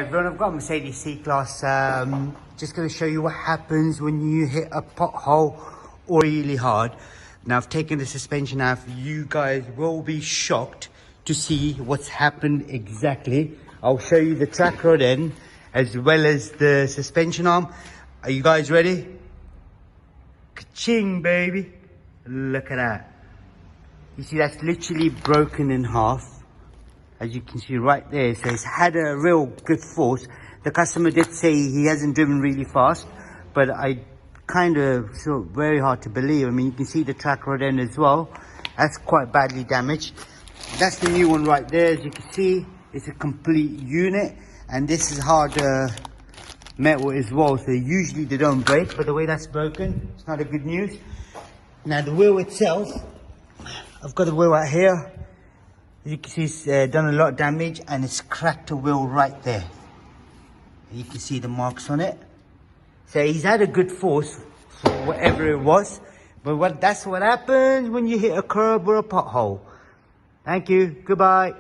everyone, I've got a Mercedes C-Class. Just going to show you what happens when you hit a pothole really hard. Now I've taken the suspension out. You guys will be shocked to see what's happened exactly. I'll show you the track rod end as well as the suspension arm. Are you guys ready? Ka-ching, baby. Look at that. You see that's literally broken in half. As you can see right there, so it's had a real good force. The customer did say he hasn't driven really fast, but I kind of saw very hard to believe. I mean, you can see the track rod end as well. That's quite badly damaged. That's the new one right there. As you can see, it's a complete unit, and this is hard metal as well. So usually they don't break, but the way that's broken, it's not a good news. Now the wheel itself, I've got the wheel right here. As you can see, it's done a lot of damage, and it's cracked a wheel right there. You can see the marks on it. So he's had a good force for whatever it was, but that's what happens when you hit a curb or a pothole. Thank you. Goodbye.